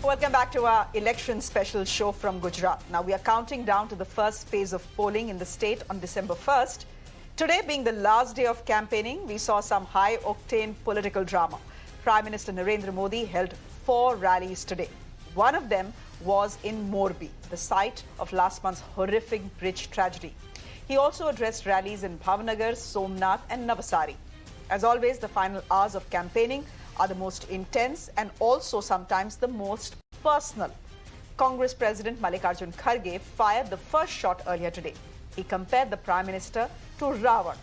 Welcome back to our election special show from Gujarat. Now, we are counting down to the first phase of polling in the state on December 1st. Today being the last day of campaigning, we saw some high-octane political drama. Prime Minister Narendra Modi held 4 rallies today. One of them was in Morbi, the site of last month's horrific bridge tragedy. He also addressed rallies in Bhavnagar, Somnath and Navasari. As always, the final hours of campaigning are the most intense and also sometimes the most personal. Congress President Mallikarjun Kharge fired the first shot earlier today. He compared the Prime Minister to Raavan.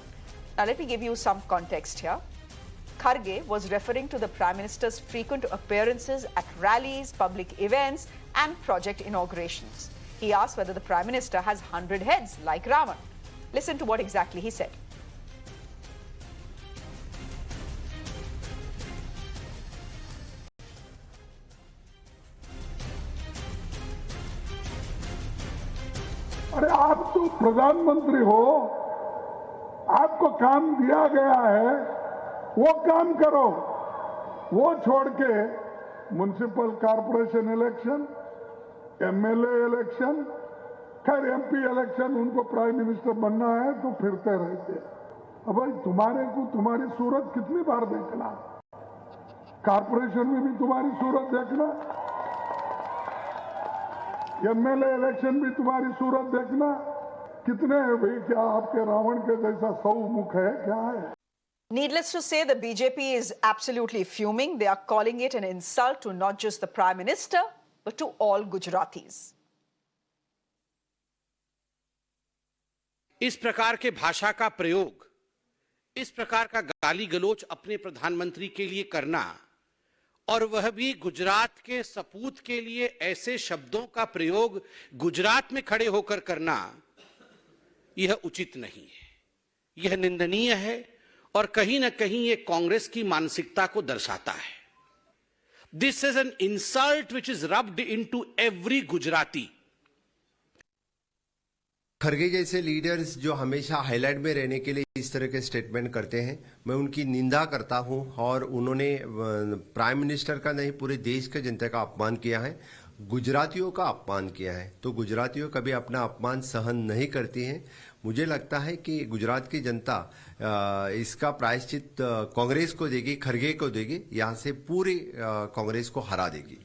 Now let me give you some context here. Kharge was referring to the Prime Minister's frequent appearances at rallies, public events and project inaugurations. He asked whether the Prime Minister has 100 heads like Ravan. Listen to what exactly he said. अरे आप तो प्रधानमंत्री हो, आपको काम दिया गया है, वो काम करो। वो छोड़ के municipal corporation election, MLA election, खैर एमपी इलेक्शन, उनको प्राइम मिनिस्टर बनना है तो फिरते रहते। अब भाई तुम्हारे को तुम्हारी सूरत कितनी बार देखना, कॉर्पोरेशन में भी तुम्हारी सूरत देखना, एमएलए इलेक्शन भी तुम्हारी सूरत देखना। कितने हैं भाई, क्या आपके रावण के जैसा 100 मुख है, क्या है? Needless to say, the BJP is absolutely fuming. They are calling it an insult to not just the Prime Minister, but to all Gujaratis. इस प्रकार के भाषा का प्रयोग, इस प्रकार का गाली गलौज अपने प्रधानमंत्री के लिए करना और वह भी गुजरात के सपूत के लिए ऐसे शब्दों का प्रयोग गुजरात में खड़े होकर करना, यह उचित नहीं है, यह निंदनीय है और कहीं न कहीं यह कांग्रेस की मानसिकता को दर्शाता है. This is an insult which is rubbed into every Gujarati. Kharge जैसे लीडर्स जो हमेशा हाईलाइट में रहने के लिए इस तरह के स्टेटमेंट करते हैं, मैं उनकी निंदा करता हूं. और उन्होंने प्राइम मिनिस्टर का नहीं, पूरे देश के जनता का अपमान किया है, गुजरातियों का अपमान किया है. तो गुजरातियों कभी अपना अपमान सहन नहीं करती हैं. मुझे लगता है कि गुजरात की जनता इसका प्रायश्चित कांग्रेस को देगी, खरगे को देगी, यहां से पूरी कांग्रेस को हरा देगी.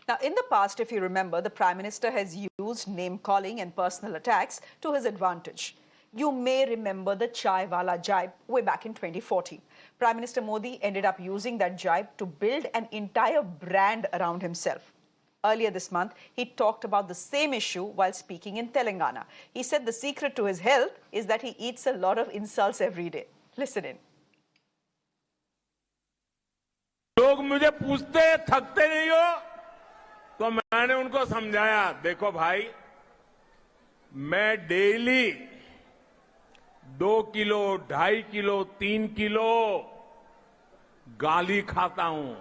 Now, in the past, if you remember, the Prime Minister has used name-calling and personal attacks to his advantage. You may remember the Chai Wala jibe way back in 2014. Prime Minister Modi ended up using that jibe to build an entire brand around himself. Earlier this month, he talked about the same issue while speaking in Telangana. He said the secret to his health is that he eats a lot of insults every day. Listen in. लोग मुझे पूछते थकते नहीं हो, तो मैंने उनको समझाया, देखो भाई, मैं डेली 2 किलो, 2.5 किलो, 3 किलो गाली खाता हूं.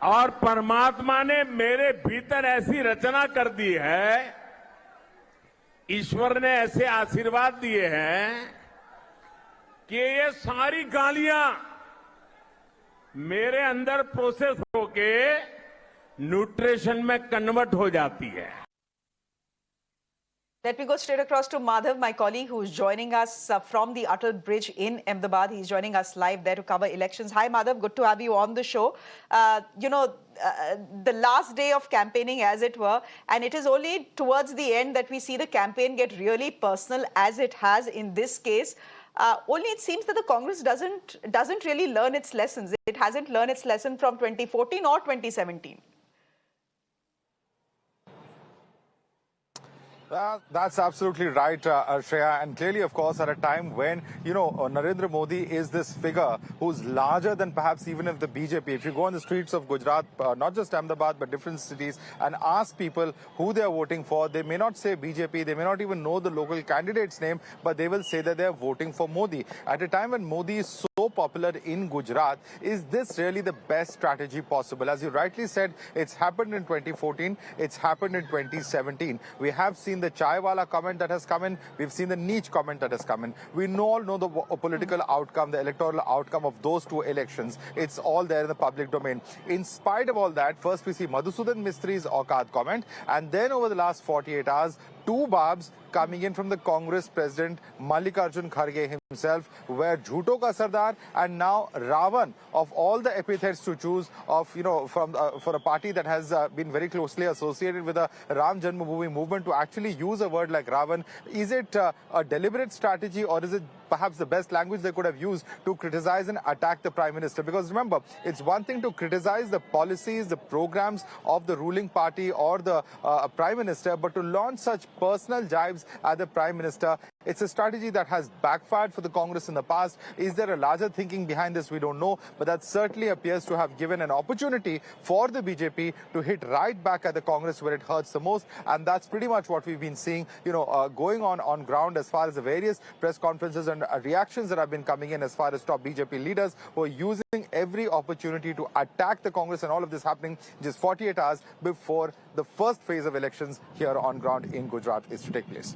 और परमात्मा ने मेरे भीतर ऐसी रचना कर दी है, ईश्वर ने ऐसे आशीर्वाद दिए हैं कि ये सारी गालियां मेरे अंदर प्रोसेस होके न्यूट्रिशन में कन्वर्ट हो जाती है. Let me go straight across to Madhav, my colleague, who is joining us from the Atal Bridge in Ahmedabad. He's joining us live there to cover elections. Hi, Madhav. Good to have you on the show. The last day of campaigning, as it were, and it is only towards the end that we see the campaign get really personal, as it has in this case. Only it seems that the Congress doesn't really learn its lessons. It hasn't learned its lesson from 2014 or 2017. That's absolutely right, Shreya. And clearly, of course, at a time when, Narendra Modi is this figure who's larger than perhaps even if the BJP. If you go on the streets of Gujarat, not just Ahmedabad, but different cities, and ask people who they are voting for, they may not say BJP, they may not even know the local candidate's name, but they will say that they are voting for Modi. At a time when Modi is so popular in Gujarat, is this really the best strategy possible? As you rightly said, it's happened in 2014, it's happened in 2017. We have seen the the chai wala comment that has come in. We've seen the niche comment that has come in. We all know the political outcome, the electoral outcome of those two elections. It's all there in the public domain. In spite of all that, first we see Madhusudan Mistri's Auqat comment, and then over the last 48 hours, two barbs coming in from the Congress president Mallikarjun Kharge himself, where Jhuto ka Sardar and now Raavan, of all the epithets to choose of, for a party that has been very closely associated with the Ram Janmabhoomi movement, to actually use a word like Raavan. Is it a deliberate strategy, or is it perhaps the best language they could have used to criticize and attack the Prime Minister? Because remember, it's one thing to criticize the policies, the programs of the ruling party or the Prime Minister, but to launch such personal jibes at the Prime Minister, it's a strategy that has backfired for the Congress in the past. Is there a larger thinking behind this? We don't know, but that certainly appears to have given an opportunity for the BJP to hit right back at the Congress where it hurts the most, and that's pretty much what we've been seeing, going on ground as far as the various press conferences and reactions that have been coming in as far as top BJP leaders who are using every opportunity to attack the Congress, and all of this happening just 48 hours before the first phase of elections here on ground in Gujarat is to take place.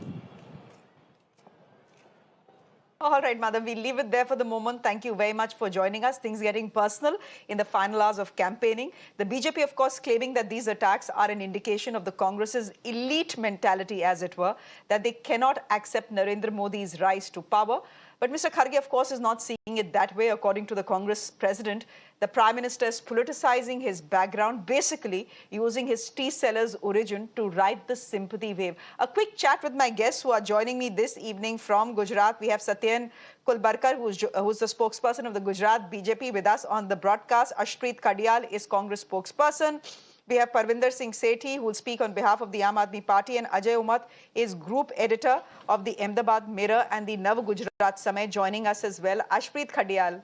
All right, Madam, we'll leave it there for the moment. Thank you very much for joining us. Things getting personal in the final hours of campaigning. The BJP, of course, claiming that these attacks are an indication of the Congress's elite mentality, as it were, that they cannot accept Narendra Modi's rise to power. But Mr. Kharge, of course, is not seeing it that way. According to the Congress president, the Prime Minister is politicizing his background, basically using his tea seller's origin to ride the sympathy wave. A quick chat with my guests who are joining me this evening from Gujarat. We have Satyen Kulbarkar, who's the spokesperson of the Gujarat BJP, with us on the broadcast. Shreya Dhoundial is Congress spokesperson. We have Parvinder Singh Sethi, who will speak on behalf of the Aam Aadmi Party, and Ajay Umat is group editor of the Ahmedabad Mirror and the Nav Gujarat Samay, joining us as well. Shreya Dhoundial,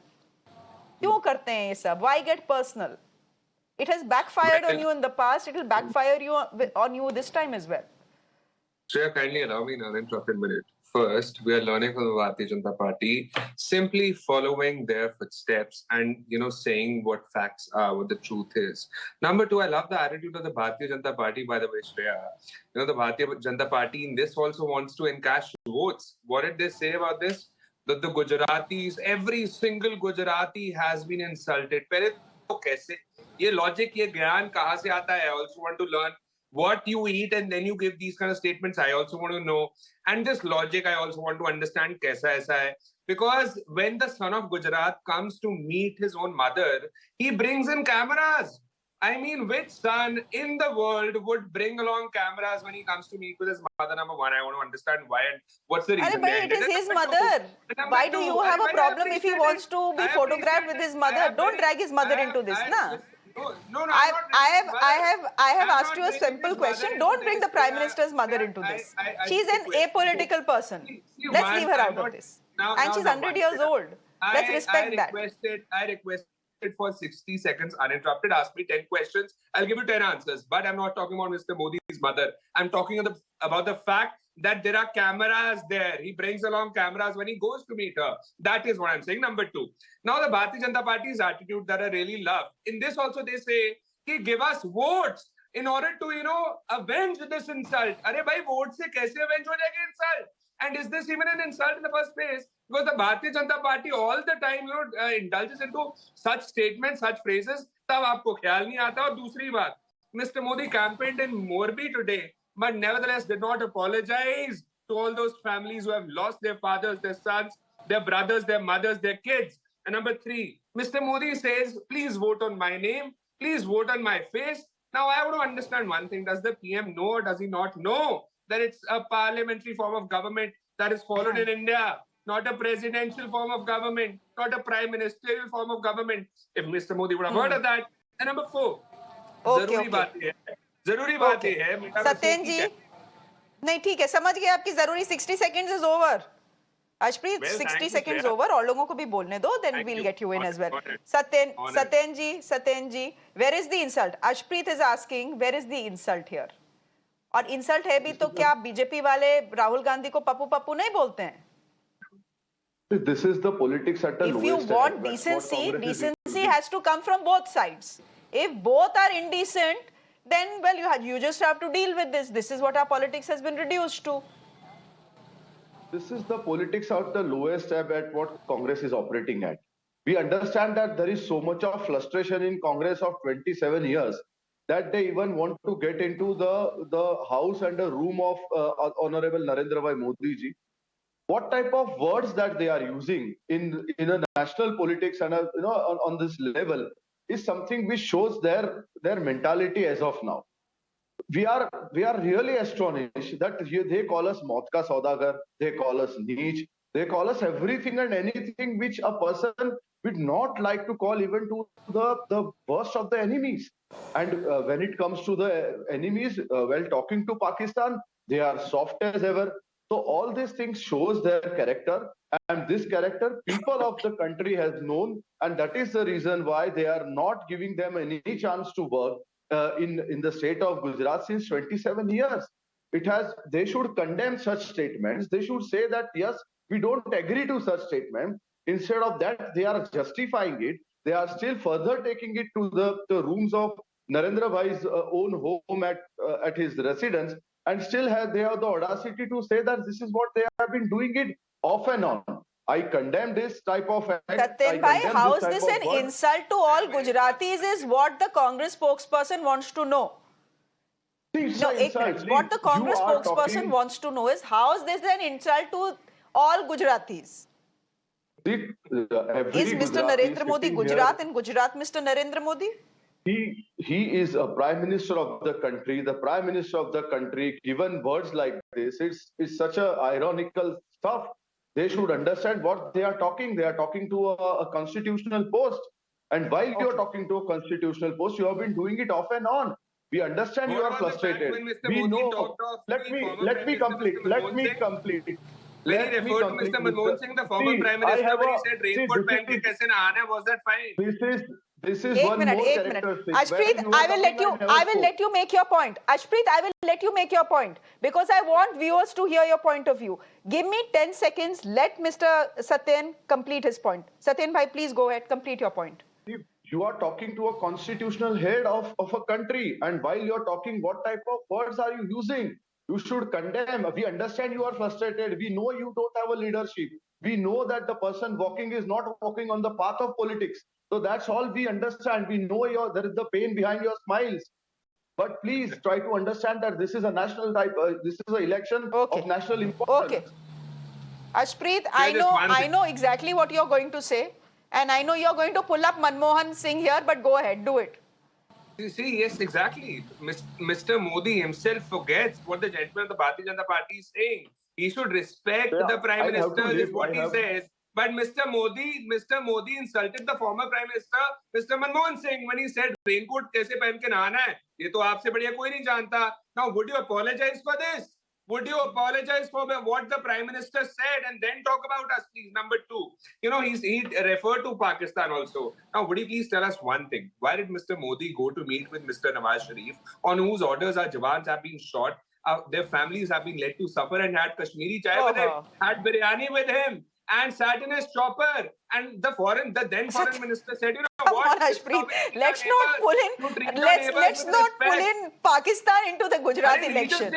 क्यों करते हैं ये सब? Why get personal? It has backfired on you in the past. It will backfire on you this time as well. Shreya, kindly allow me an uninterrupted minute. First, we are learning from the Bharatiya Janata Party, simply following their footsteps and, saying what facts are, what the truth is. Number two, I love the attitude of the Bharatiya Janata Party, by the way, Shreya. The Bharatiya Janata Party in this also wants to encash votes. What did they say about this? That the Gujaratis, every single Gujarati has been insulted. पहले तो कैसे? ये logic, ये ज्ञान कहाँ से आता है? I also want to learn what you eat and then you give these kind of statements. I also want to know. And this logic, I also want to understand कैसा ऐसा है. Because when the son of Gujarat comes to meet his own mother, he brings in cameras. I mean, which son in the world would bring along cameras when he comes to meet with his mother? Number one, I want to understand why and what's the reason. But it is his mother. Why do you have a problem if he wants to be photographed with his mother? Don't drag his mother into this, na? No, I have asked you a simple question. Don't bring the Prime Minister's mother into this. She's an apolitical person. Let's leave her out of this. And she's 100 years old. Let's respect that. I requested for 60 seconds uninterrupted. Ask me 10 questions. I'll give you 10 answers. But I'm not talking about Mr. Modi's mother. I'm talking about the fact that there are cameras there. He brings along cameras when he goes to meet her. That is what I'm saying. Number two. Now the Bharatiya Janata Party's attitude that I really love. In this also they say, give us votes in order to, avenge this insult. Arey bhai, vote se kaise avenge ho jayega insult? And is this even an insult in the first place? Because the Bharatiya Janata Party all the time, indulges into such statements, such phrases. तब आपको ख्याल नहीं आता. और दूसरी बात, Mr. Modi campaigned in Morbi today, but nevertheless did not apologize to all those families who have lost their fathers, their sons, their brothers, their mothers, their kids. And number three, Mr. Modi says, please vote on my name, please vote on my face. Now I want to understand one thing. Does the PM know or does he not know that it's a parliamentary form of government that is followed in India? Not a presidential form of government, not a prime ministerial form of government. If Mr. Modi would have heard of that. And number four, जरूरी बात ये है सत्येन जी, नहीं ठीक है, समझ गए आपकी जरूरी. 60 seconds is over. Ashpreet, 60 seconds over. और लोगों को भी बोलने दो, then we'll get you in as well. Satyen ji, where is the insult? Ashpreet is asking, where is the insult here? और insult है भी तो क्या बीजेपी वाले राहुल गांधी को पप्पू पप्पू नहीं बोलते हैं? This is the politics at the lowest. If you want decency, decency has to come from both sides. If both are indecent, then, well, you just have to deal with this. This is what our politics has been reduced to. This is the politics at the lowest ebb at what Congress is operating at. We understand that there is so much of frustration in Congress of 27 years that they even want to get into the house and the room of Honorable Narendra Modi ji. What type of words that they are using in a national politics and on this level is something which shows their mentality as of now. We are really astonished that they call us Maut ka Saudagar, they call us Neech, they call us everything and anything which a person would not like to call even to the worst of the enemies. And when it comes to the enemies, while talking to Pakistan, they are soft as ever. So all these things shows their character, and this character people of the country has known, and that is the reason why they are not giving them any chance to work in the state of Gujarat since 27 years. They should condemn such statements. They should say that yes, we don't agree to such statements. Instead of that, they are justifying it. They are still further taking it to the rooms of Narendra Bhai's own home at his residence, and still they have the audacity to say that this is what they have been doing it off and on. I condemn this type of act. Satyen bhai, how is this an insult to all Gujaratis is what the Congress spokesperson wants to know. What the Congress spokesperson wants to know is how is this an insult to all Gujaratis? Is Mr. Narendra Modi Gujarat and Gujarat Mr. Narendra Modi? He is a prime minister of the country. The prime minister of the country, given words like this, it's such a ironical stuff. They should understand what they are talking. They are talking to a constitutional post. And while you are talking to a constitutional post, you have been doing it off and on. We understand you are frustrated. We know. Let me complete. When he referred to Mr. Manmohan Singh, the former Prime Minister, when he said raincoat पहन के कैसे नहाना है, was that fine? This is one more characteristic. Ashpreet, I will let you make your point. Ashpreet, I will let you make your point because I want viewers to hear your point of view. Give me 10 seconds. Let Mr. Satyen complete his point. Satyen bhai, please go ahead. Complete your point. You are talking to a constitutional head of a country, and while you are talking, what type of words are you using? You should condemn. We understand you are frustrated. We know you don't have a leadership. We know that the person walking is not walking on the path of politics. So that's all we understand. We know there is the pain behind your smiles. But please try to understand that this is a national type. This is an election of national importance. Okay. Ashpreet, I know exactly what you're going to say. And I know you're going to pull up Manmohan Singh here, but go ahead, do it. You see, yes, exactly. Mr. Modi himself forgets what the gentleman of the Bharatiya Janata Party is saying. He should respect the Prime Minister, is what he says. But Mr. Modi insulted the former Prime Minister, Mr. Manmohan Singh, when he said, raincoat कैसे पहन के नहाना है? ये तो आपसे बढ़िया कोई नहीं जानता. Now, would you apologize for this? Would you apologize for what the Prime Minister said and then talk about us, please? Number two, he referred to Pakistan also. Now, would you please tell us one thing? Why did Mr. Modi go to meet with Mr. Nawaz Sharif, on whose orders our Jawans have been shot, their families have been led to suffer, and had Kashmiri chai with him, had biryani with him, and sat in his chopper? And the then foreign minister said, what? Let's not pull in Pakistan into the Gujarat election.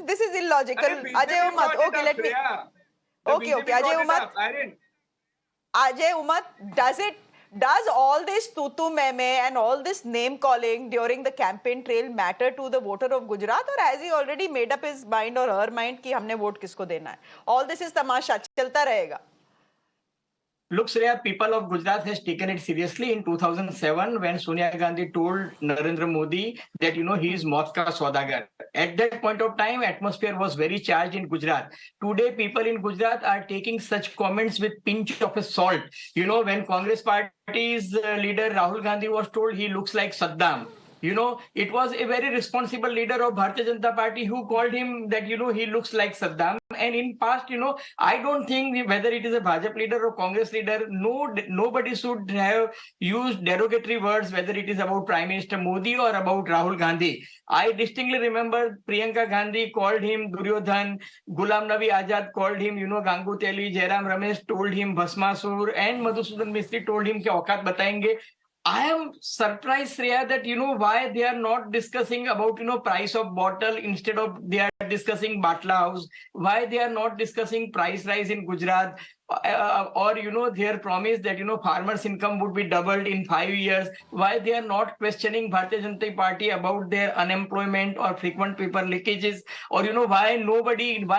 This is illogical. Ajay Umat, okay, let me. Okay, Ajay Umat, does all this tutu meme and all this name calling during the campaign trail matter to the voter of Gujarat, or has he already made up his mind or her mind कि हमने vote किसको देना है? All this is तमाशा चलता रहेगा. Look, Shreya, people of Gujarat has taken it seriously in 2007 when Sonia Gandhi told Narendra Modi that, he is Maut ka Saudagar. At that point of time, atmosphere was very charged in Gujarat. Today, people in Gujarat are taking such comments with pinch of a salt. When Congress Party's leader Rahul Gandhi was told he looks like Saddam, it was a very responsible leader of Bharatiya Janata Party who called him that, he looks like Saddam. And in past, I don't think whether it is a Bhajap leader or Congress leader, nobody should have used derogatory words, whether it is about Prime Minister Modi or about Rahul Gandhi. I distinctly remember Priyanka Gandhi called him Duryodhan, Ghulam Nabi Azad called him, Gangu Teli, Jairam Ramesh told him Bhasmasur, and Madhusudan Mistry told him कि औकात बताएंगे. I am surprised, Shreya, that why they are not discussing about price of bottle instead of they are discussing Batla House. Why they are not discussing price rise in Gujarat, or their promise that farmers' income would be doubled in 5 years. Why they are not questioning Bharatiya Janata Party about their unemployment or frequent paper leakages, or why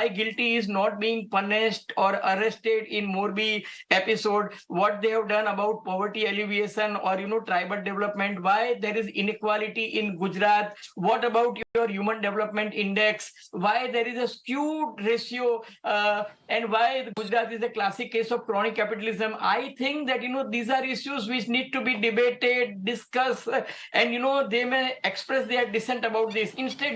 guilty is not being punished or arrested in Morbi episode. What they have done about poverty alleviation or tribal development. Why there is inequality in Gujarat. What about your human development index? Why there is a skewed ratio, and why Gujarat is a classic case of crony capitalism. I think that these are issues which need to be debated, discussed, and they may express their dissent about this. Instead,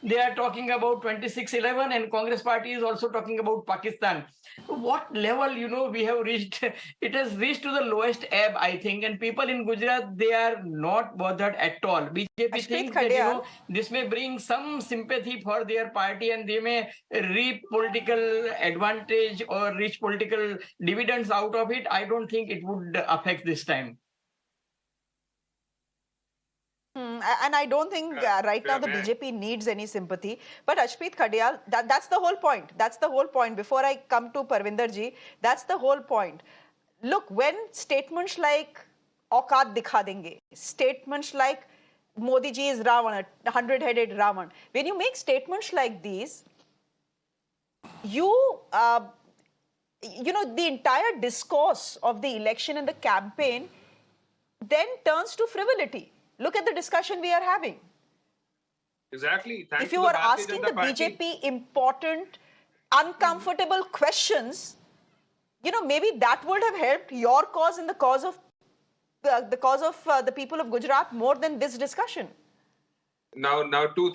they are talking about 2611, and Congress party is also talking about Pakistan. What level we have reached? It has reached to the lowest ebb, I think, and people in Gujarat, they are not bothered at all. BJP thinks that this may bring some sympathy for their party, and they may reap political advantage or reach political dividends out of it. I don't think it would affect this time. And I don't think right now the BJP needs any sympathy. But Ashpreet Khadiyal, that's the whole point. That's the whole point. Before I come to Parvinder ji, that's the whole point. Look, when statements like औकात दिखा देंगे, statements like Modi ji is Ravan, a 100-headed Ravan, when you make statements like these, the entire discourse of the election and the campaign then turns to frivolity. Look at the discussion we are having. Exactly. If you were asking the BJP important, uncomfortable questions, maybe that would have helped your cause and the cause of the people of Gujarat more than this discussion. Now, two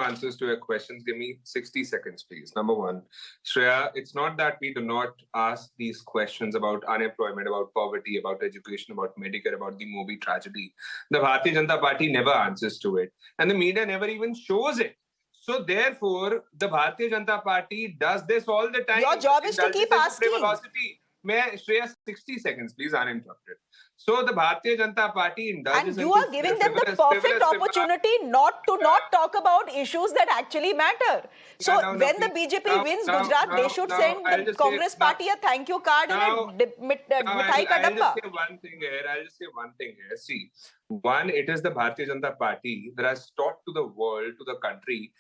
answers to your questions. Give me 60 seconds, please. Number one, Shreya, it's not that we do not ask these questions about unemployment, about poverty, about education, about Medicare, about the Mobi tragedy. The Bharatiya Janata Party never answers to it. And the media never even shows it. So therefore, the Bharatiya Janata Party does this all the time. Your job is to keep asking. May I, Shreya, 60 seconds, please, uninterrupted. So the Bharatiya Janata Party indulges and you are giving them the perfect opportunity not to talk about issues that actually matter. So when the BJP wins Gujarat, they should send the Congress party a thank you card and a mithai ka dabba. I'll just say one thing here. See, one, it is the Bharatiya Janata Party that has taught to the world, to the country,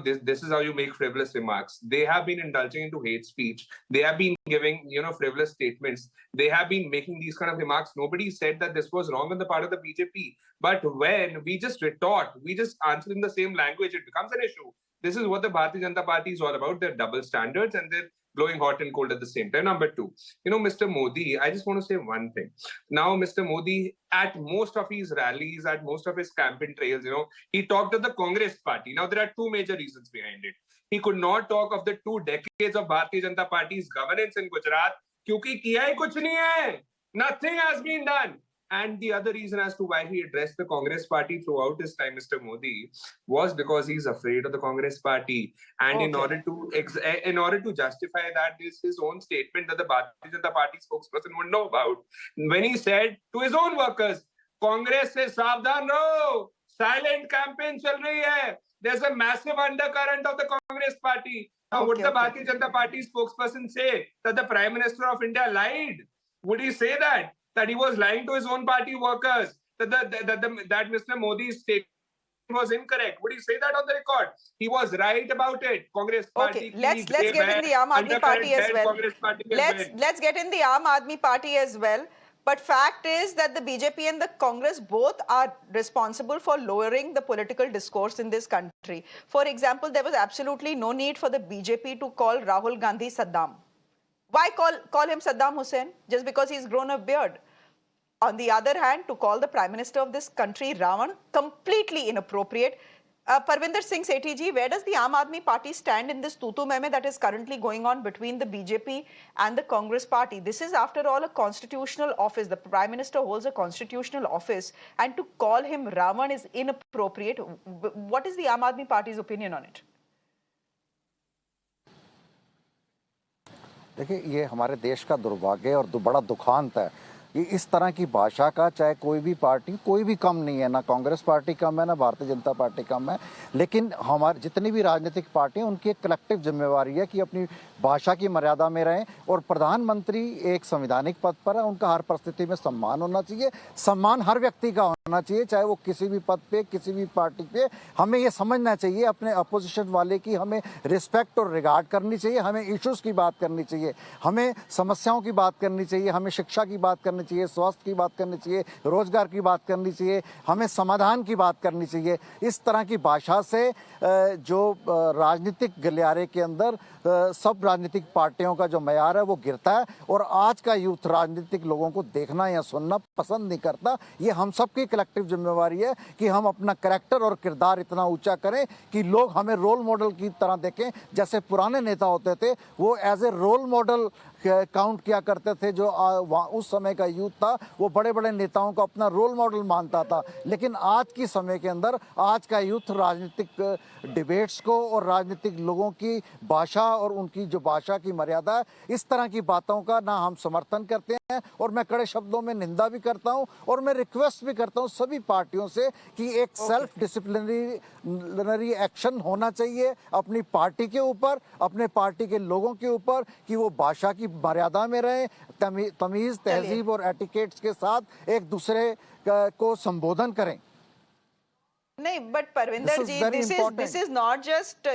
this is how you make frivolous remarks. They have been indulging into hate speech. They have been giving, frivolous statements. They have been making these kind of remarks. Nobody said that this was wrong on the part of the BJP. But when we just retort, we just answer in the same language, it becomes an issue. This is what the Bharatiya Janata Party is all about. They're double standards and they're blowing hot and cold at the same time. Number two, Mr. Modi, I just want to say one thing. Now, Mr. Modi, at most of his rallies, at most of his campaign trails, he talked of the Congress party. Now, there are two major reasons behind it. He could not talk of the 2 decades of Bharatiya Janata Party's governance in Gujarat, kyunki kiya hi kuch nahi hai. Nothing has been done. And the other reason as to why he addressed the Congress party throughout his time, Mr. Modi, was because he's afraid of the Congress party. And in order to justify that, is his own statement that the Bharatiya Janata Party spokesperson would know about. When he said to his own workers, Congress se savdhan raho, silent campaign chal rahi hai. There's a massive undercurrent of the Congress party. Now, would the Bharatiya Janata Party spokesperson say that the Prime Minister of India lied? Would he say that he was lying to his own party workers, that Mr. Modi's statement was incorrect? Would he say that on the record? He was right about it. Congress party. Okay, let's get in the Aam Aadmi Party as well. Let's get in the Aam Aadmi Party as well. But fact is that the BJP and the Congress both are responsible for lowering the political discourse in this country. For example, there was absolutely no need for the BJP to call Rahul Gandhi Saddam. Why call him Saddam Hussein? Just because he's grown a beard. On the other hand, to call the Prime Minister of this country Ravan, completely inappropriate. Parvinder Singh Sethi ji, where does the Aam Aadmi Party stand in this tutu meme that is currently going on between the BJP and the Congress Party? This is, after all, a constitutional office. The Prime Minister holds a constitutional office, and to call him Ravan is inappropriate. What is the Aam Aadmi Party's opinion on it? देखिए, ये हमारे देश का दुर्भाग्य और बड़ा दुखांत है ये इस तरह की भाषा का चाहे कोई भी पार्टी, कोई भी कम नहीं है, ना कांग्रेस पार्टी कम है ना भारतीय जनता पार्टी कम है, लेकिन हमारे जितनी भी राजनीतिक पार्टी हैं उनकी एक कलेक्टिव जिम्मेवारी है कि अपनी भाषा की मर्यादा में रहें। और प्रधानमंत्री एक संवैधानिक पद पर है, उनका हर परिस्थिति में सम्मान होना चाहिए, सम्मान हर व्यक्ति का होना चाहिए, चाहे वो किसी भी पद पे, किसी भी पार्टी पे। हमें ये समझना चाहिए अपने अपोजिशन वाले की हमें रिस्पेक्ट और रिगार्ड करनी चाहिए, हमें इश्यूज की बात करनी चाहिए, हमें समस्याओं की बात करनी चाहिए, हमें शिक्षा की बात करनी चाहिए, स्वास्थ्य की बात करनी चाहिए, रोजगार की बात करनी चाहिए, हमें समाधान की बात करनी चाहिए। इस तरह की भाषा से जो राजनीतिक गलियारे के अंदर सब राजनीतिक पार्टियों का जो मयार है वो गिरता है। और आज का यूथ राजनीतिक लोगों को देखना या सुनना पसंद नहीं करता। ये हम सबकी कलेक्टिव जिम्मेवारी है कि हम अपना कैरेक्टर और किरदार इतना ऊंचा करें कि लोग हमें रोल मॉडल की तरह देखें। जैसे पुराने नेता होते थे वो as a role model count किया करते थे, जो उस समय का यूथ था वो बड़े बड़े नेताओं को अपना रोल मॉडल मानता था। लेकिन आज की समय के अंदर आज का यूथ राजनीतिक डिबेट्स को और राजनीतिक लोगों की भाषा और उनकी जो भाषा की मर्यादा है, इस तरह की बातों का ना हम समर्थन करते हैं और मैं कड़े शब्दों में निंदा भी करता हूं। और मैं रिक्वेस्ट भी करता हूं सभी पार्टियों से कि एक सेल्फ डिसिप्लिनरी एक्शन होना चाहिए अपनी पार्टी के ऊपर, अपने पार्टी के लोगों के ऊपर, कि वो भाषा की मर्यादा में रहें, तमीज तहजीब और एटिकेट्स के साथ एक दूसरे को संबोधन करें। नहीं, but Parvinder ji, this is not just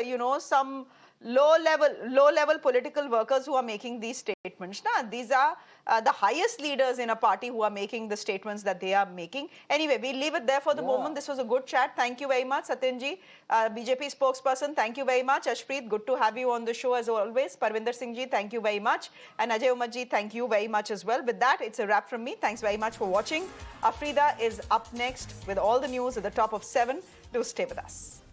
some low level political workers who are making these statements. Na, these are the highest leaders in a party who are making the statements that they are making. Anyway, we'll leave it there for the moment. This was a good chat. Thank you very much, Satyan ji, BJP spokesperson. Thank you very much, Ashpreet. Good to have you on the show as always. Parvinder Singh ji, thank you very much, and Ajay Umar ji, thank you very much as well. With that, it's a wrap from me. Thanks very much for watching. Afrida is up next with all the news at the top of 7. Do stay with us.